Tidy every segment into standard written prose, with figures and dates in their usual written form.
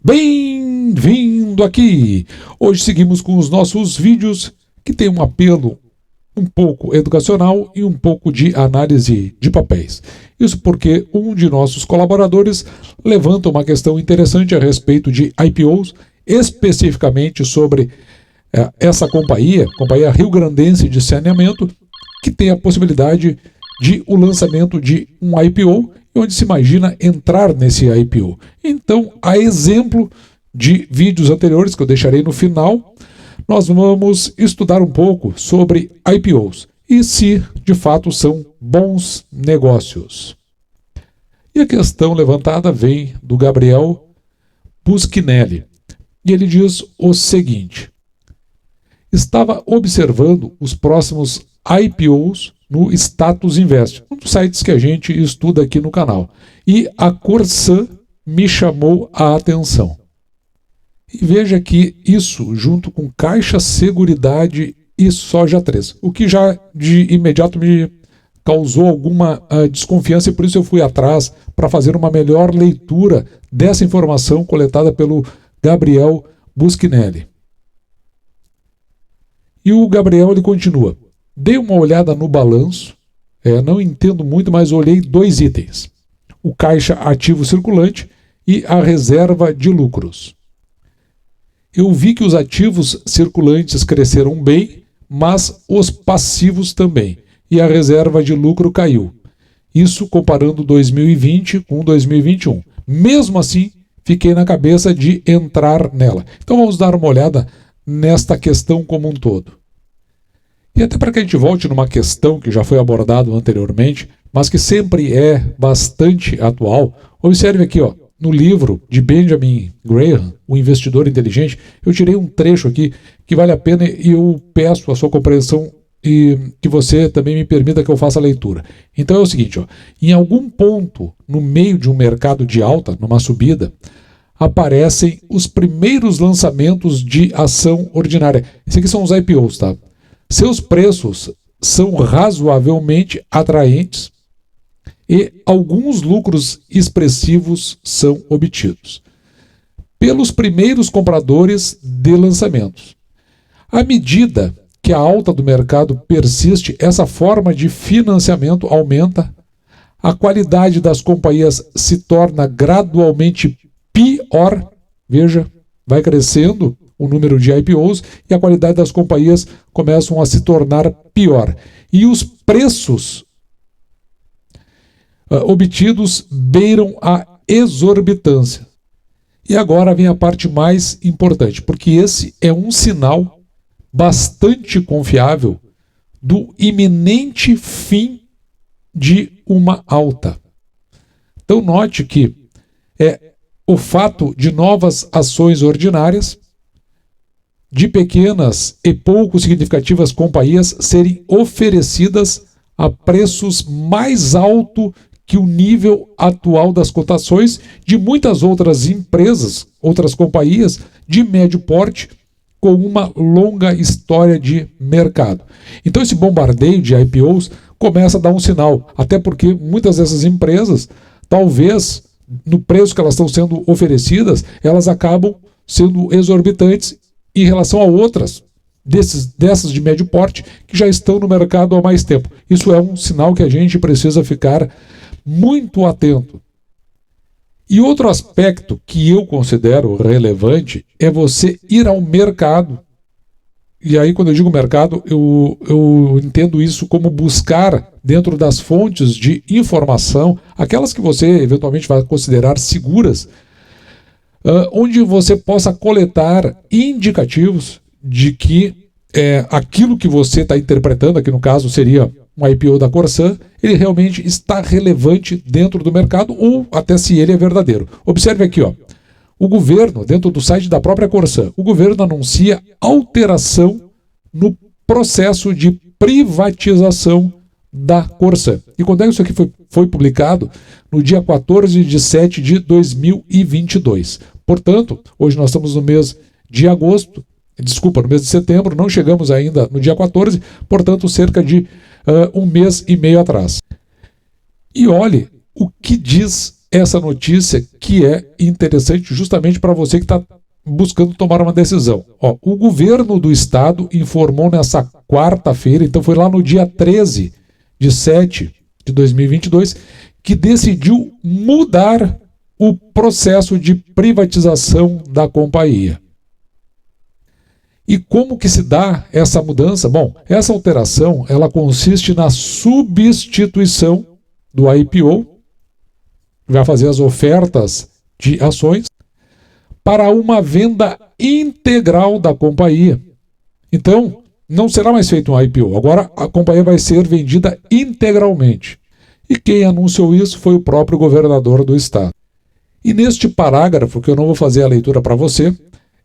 Bem-vindo aqui! Hoje seguimos com os nossos vídeos que tem um apelo um pouco educacional e um pouco de análise de papéis. Isso porque um de nossos colaboradores levanta uma questão interessante a respeito de IPOs, especificamente sobre essa companhia rio-grandense de saneamento, que tem a possibilidade de o lançamento de um IPO, onde se imagina entrar nesse IPO. Então, a exemplo de vídeos anteriores que eu deixarei no final, nós vamos estudar um pouco sobre IPOs e se de fato são bons negócios. E a questão levantada vem do Gabriel Buschinelli. E ele diz o seguinte: estava observando os próximos IPOs no Status Invest, um dos sites que a gente estuda aqui no canal. E a Corsan me chamou a atenção. E veja que isso, junto com Caixa Seguridade e Soja 3, o que já de imediato me causou alguma desconfiança, e por isso eu fui atrás para fazer uma melhor leitura dessa informação coletada pelo Gabriel Buschinelli. E o Gabriel ele continua: dei uma olhada no balanço, não entendo muito, mas olhei dois itens: o caixa ativo circulante e a reserva de lucros. Eu vi que os ativos circulantes cresceram bem, mas os passivos também, e a reserva de lucro caiu. Isso comparando 2020 com 2021. Mesmo assim, fiquei na cabeça de entrar nela. Então vamos dar uma olhada nesta questão como um todo. E até para que a gente volte numa questão que já foi abordada anteriormente, mas que sempre é bastante atual, observe aqui, no livro de Benjamin Graham, O Investidor Inteligente, eu tirei um trecho aqui que vale a pena e eu peço a sua compreensão e que você também me permita que eu faça a leitura. Então é o seguinte, em algum ponto no meio de um mercado de alta, numa subida, aparecem os primeiros lançamentos de ação ordinária. Esses aqui são os IPOs, tá? Seus preços são razoavelmente atraentes e alguns lucros expressivos são obtidos pelos primeiros compradores de lançamentos. À medida que a alta do mercado persiste, essa forma de financiamento aumenta, a qualidade das companhias se torna gradualmente pior, veja, vai crescendo o número de IPOs e a qualidade das companhias começam a se tornar pior. E os preços obtidos beiram a exorbitância. E agora vem a parte mais importante, porque esse é um sinal bastante confiável do iminente fim de uma alta. Então note que o fato de novas ações ordinárias de pequenas e pouco significativas companhias serem oferecidas a preços mais altos que o nível atual das cotações de muitas outras empresas, outras companhias de médio porte com uma longa história de mercado. Então esse bombardeio de IPOs começa a dar um sinal, até porque muitas dessas empresas, talvez no preço que elas estão sendo oferecidas, elas acabam sendo exorbitantes em relação a outras dessas de médio porte que já estão no mercado há mais tempo. Isso é um sinal que a gente precisa ficar muito atento. E outro aspecto que eu considero relevante é você ir ao mercado. E aí, quando eu digo mercado, eu entendo isso como buscar dentro das fontes de informação, aquelas que você eventualmente vai considerar seguras, onde você possa coletar indicativos de que aquilo que você está interpretando, aqui no caso seria um IPO da Corsan, ele realmente está relevante dentro do mercado ou até se ele é verdadeiro. Observe aqui, o governo, dentro do site da própria Corsan, o governo anuncia alteração no processo de privatização da Corsan. E quando é que isso aqui foi publicado? No dia 14 de 7 de 2022. Portanto, hoje nós estamos no mês de no mês de setembro, não chegamos ainda no dia 14, portanto, cerca de um mês e meio atrás. E olhe o que diz essa notícia que é interessante justamente para você que está buscando tomar uma decisão. Ó, o governo do estado informou nessa quarta-feira, então foi lá no dia 13 de 7 de 2022, que decidiu mudar o processo de privatização da companhia. E como que se dá essa mudança? Bom, essa alteração ela consiste na substituição do IPO, vai fazer as ofertas de ações, para uma venda integral da companhia. Então, não será mais feito um IPO, agora a companhia vai ser vendida integralmente. E quem anunciou isso foi o próprio governador do estado. E neste parágrafo, que eu não vou fazer a leitura para você,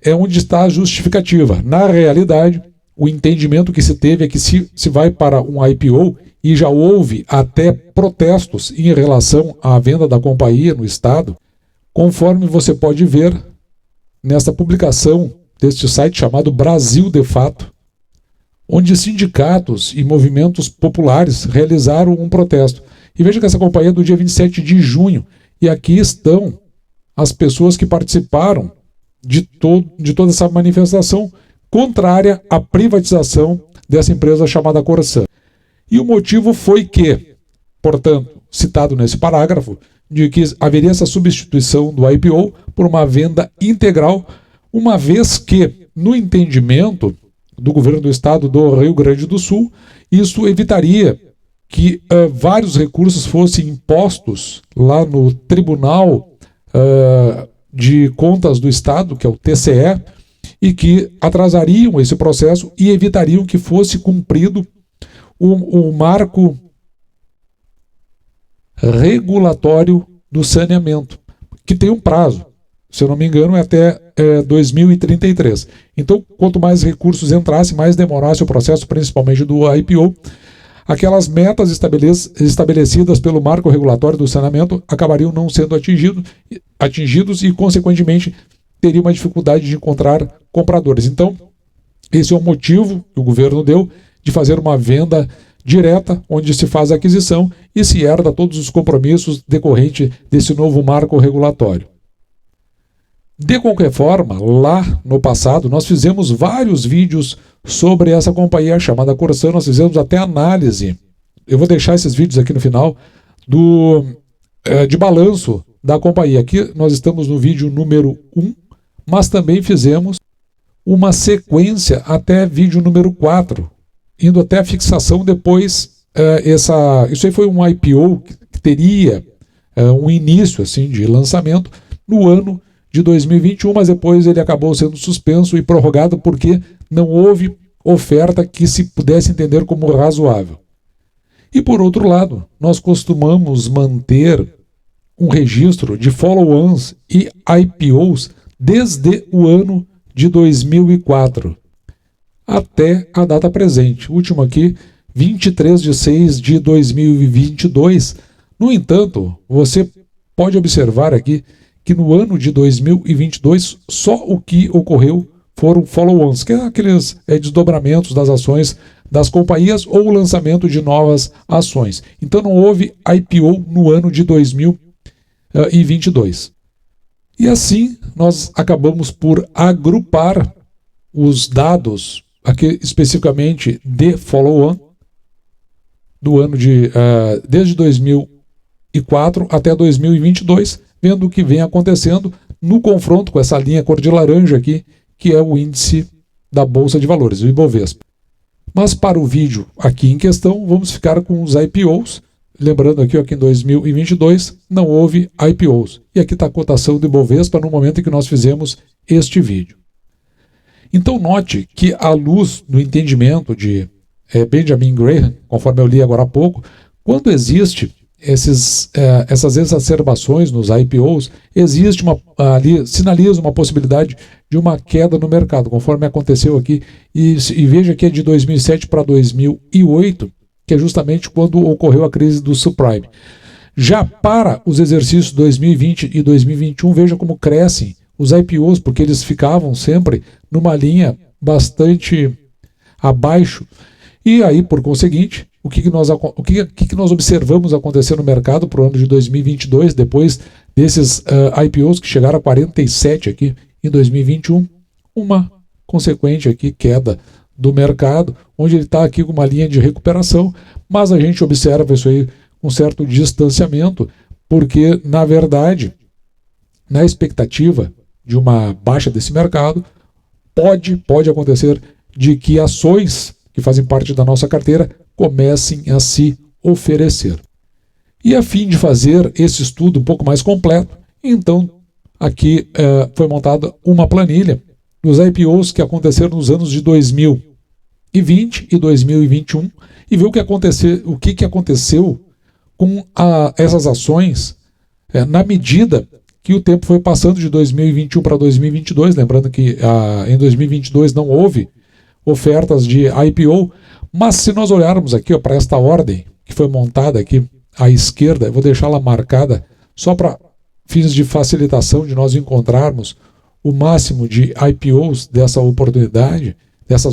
é onde está a justificativa. Na realidade, o entendimento que se teve é que se vai para um IPO, e já houve até protestos em relação à venda da companhia no estado, conforme você pode ver nesta publicação deste site chamado Brasil de Fato, onde sindicatos e movimentos populares realizaram um protesto. E veja que essa companhia é do dia 27 de junho, e aqui estão as pessoas que participaram de toda essa manifestação contrária à privatização dessa empresa chamada Corsan. E o motivo foi que, portanto, citado nesse parágrafo, de que haveria essa substituição do IPO por uma venda integral, uma vez que, no entendimento do governo do estado do Rio Grande do Sul, isso evitaria que vários recursos fossem impostos lá no Tribunal de Contas do Estado, que é o TCE, e que atrasariam esse processo e evitariam que fosse cumprido o marco regulatório do saneamento, que tem um prazo, se eu não me engano, é até 2033. Então, quanto mais recursos entrassem, mais demorasse o processo, principalmente do IPO, aquelas metas estabelecidas pelo marco regulatório do saneamento acabariam não sendo atingidos e, consequentemente, teria uma dificuldade de encontrar compradores. Então, esse é o motivo que o governo deu de fazer uma venda direta, onde se faz a aquisição e se herda todos os compromissos decorrentes desse novo marco regulatório. De qualquer forma, lá no passado, nós fizemos vários vídeos sobre essa companhia chamada Corsan, nós fizemos até análise, eu vou deixar esses vídeos aqui no final, de balanço da companhia. Aqui nós estamos no vídeo número 1, mas também fizemos uma sequência até vídeo número 4, indo até a fixação depois, isso aí foi um IPO que teria um início assim, de lançamento no ano de 2021, mas depois ele acabou sendo suspenso e prorrogado porque não houve oferta que se pudesse entender como razoável. E por outro lado, nós costumamos manter um registro de follow-ons e IPOs desde o ano de 2004 até a data presente. O último aqui, 23 de 6 de 2022. No entanto, você pode observar aqui que no ano de 2022 só o que ocorreu foram follow-ons, que é aqueles desdobramentos das ações das companhias ou o lançamento de novas ações. Então não houve IPO no ano de 2022. E assim nós acabamos por agrupar os dados, aqui especificamente de follow-on, do ano desde 2004 até 2022, vendo o que vem acontecendo no confronto com essa linha cor de laranja aqui, que é o índice da Bolsa de Valores, o Ibovespa. Mas para o vídeo aqui em questão, vamos ficar com os IPOs. Lembrando aqui que em 2022 não houve IPOs. E aqui está a cotação do Ibovespa no momento em que nós fizemos este vídeo. Então note que, à luz do entendimento de Benjamin Graham, conforme eu li agora há pouco, quando existe essas exacerbações nos IPOs, existe ali sinaliza uma possibilidade de uma queda no mercado, conforme aconteceu aqui, e veja que é de 2007 para 2008, que é justamente quando ocorreu a crise do subprime. Já para os exercícios 2020 e 2021, veja como crescem os IPOs, porque eles ficavam sempre numa linha bastante abaixo, e aí, por conseguinte, o que nós observamos acontecer no mercado para o ano de 2022, depois desses IPOs que chegaram a 47 aqui em 2021, uma consequente aqui queda do mercado, onde ele está aqui com uma linha de recuperação, mas a gente observa isso aí com certo distanciamento, porque, na verdade, na expectativa de uma baixa desse mercado, pode acontecer de que ações que fazem parte da nossa carteira comecem a se oferecer. E a fim de fazer esse estudo um pouco mais completo, então aqui foi montada uma planilha dos IPOs que aconteceram nos anos de 2020 e 2021 e ver o que aconteceu com essas ações na medida que o tempo foi passando de 2021 para 2022, lembrando que em 2022 não houve ofertas de IPO, mas se nós olharmos aqui para esta ordem que foi montada aqui à esquerda, eu vou deixá-la marcada só para fins de facilitação de nós encontrarmos o máximo de IPOs dessas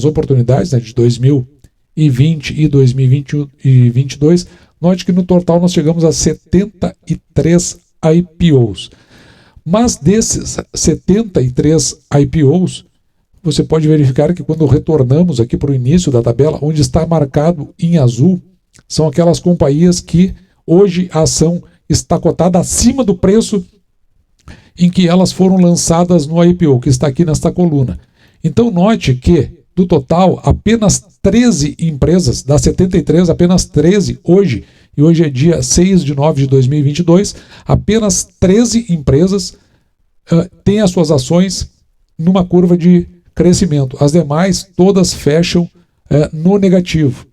oportunidades, né, de 2020 e 2022, note que no total nós chegamos a 73 IPOs. Mas desses 73 IPOs, você pode verificar que quando retornamos aqui para o início da tabela, onde está marcado em azul, são aquelas companhias que hoje a ação está cotada acima do preço em que elas foram lançadas no IPO, que está aqui nesta coluna. Então note que, do total, apenas 13 empresas, das 73, apenas 13 hoje, e hoje é dia 6 de nove de 2022, apenas 13 empresas têm as suas ações numa curva de crescimento. As demais, todas fecham no negativo,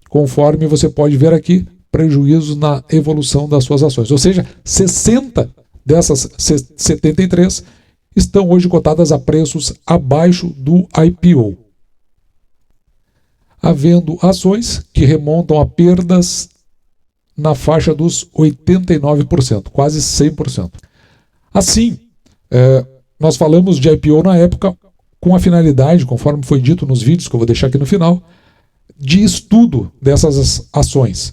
conforme você pode ver aqui, prejuízos na evolução das suas ações. Ou seja, 60 dessas 73 estão hoje cotadas a preços abaixo do IPO, havendo ações que remontam a perdas na faixa dos 89%, quase 100%. Assim, nós falamos de IPO na época com a finalidade, conforme foi dito nos vídeos que eu vou deixar aqui no final, de estudo dessas ações.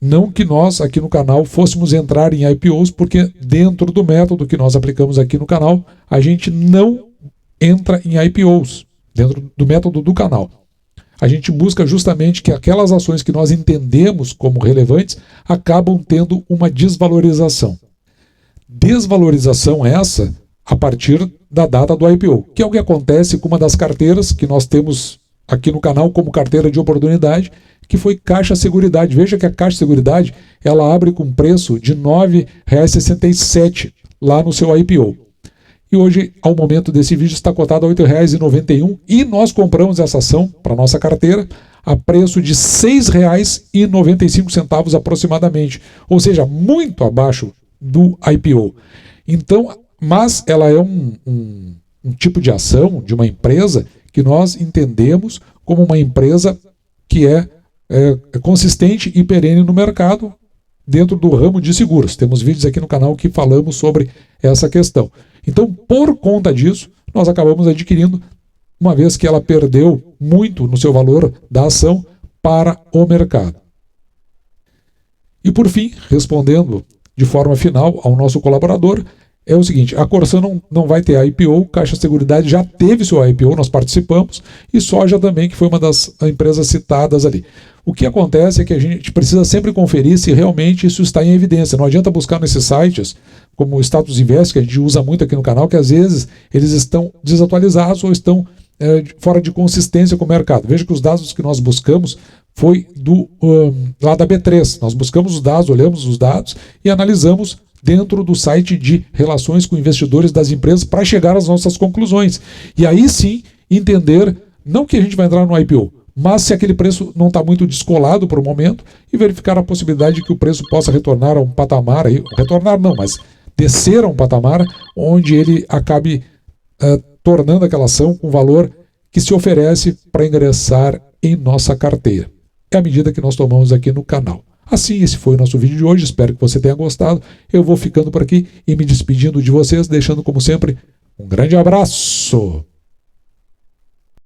Não que nós aqui no canal fôssemos entrar em IPOs, porque dentro do método que nós aplicamos aqui no canal, a gente não entra em IPOs, dentro do método do canal. A gente busca justamente que aquelas ações que nós entendemos como relevantes acabam tendo uma desvalorização. Desvalorização essa a partir da data do IPO, que é o que acontece com uma das carteiras que nós temos aqui no canal como carteira de oportunidade, que foi Caixa Seguridade. Veja que a Caixa Seguridade ela abre com preço de R$ 9,67 lá no seu IPO. E hoje, ao momento desse vídeo, está cotada a R$ 8,91 e nós compramos essa ação para nossa carteira a preço de R$ 6,95 aproximadamente, ou seja, muito abaixo do IPO. Então, mas ela é um tipo de ação de uma empresa que nós entendemos como uma empresa que é consistente e perene no mercado dentro do ramo de seguros. Temos vídeos aqui no canal que falamos sobre essa questão. Então, por conta disso, nós acabamos adquirindo, uma vez que ela perdeu muito no seu valor da ação para o mercado. E por fim, respondendo de forma final ao nosso colaborador, é o seguinte: a Corsã não vai ter IPO, Caixa Seguridade já teve seu IPO, nós participamos, e Soja também, que foi uma das empresas citadas ali. O que acontece é que a gente precisa sempre conferir se realmente isso está em evidência. Não adianta buscar nesses sites, como o Status Invest, que a gente usa muito aqui no canal, que às vezes eles estão desatualizados ou estão fora de consistência com o mercado. Veja que os dados que nós buscamos foi lá da B3. Nós buscamos os dados, olhamos os dados e analisamos dentro do site de relações com investidores das empresas para chegar às nossas conclusões. E aí sim entender, não que a gente vai entrar no IPO, mas se aquele preço não está muito descolado por um momento, e verificar a possibilidade de que o preço possa retornar a um patamar, retornar não, mas descer a um patamar onde ele acabe tornando aquela ação com valor que se oferece para ingressar em nossa carteira. É a medida que nós tomamos aqui no canal. Assim, esse foi o nosso vídeo de hoje, espero que você tenha gostado. Eu vou ficando por aqui e me despedindo de vocês, deixando como sempre um grande abraço.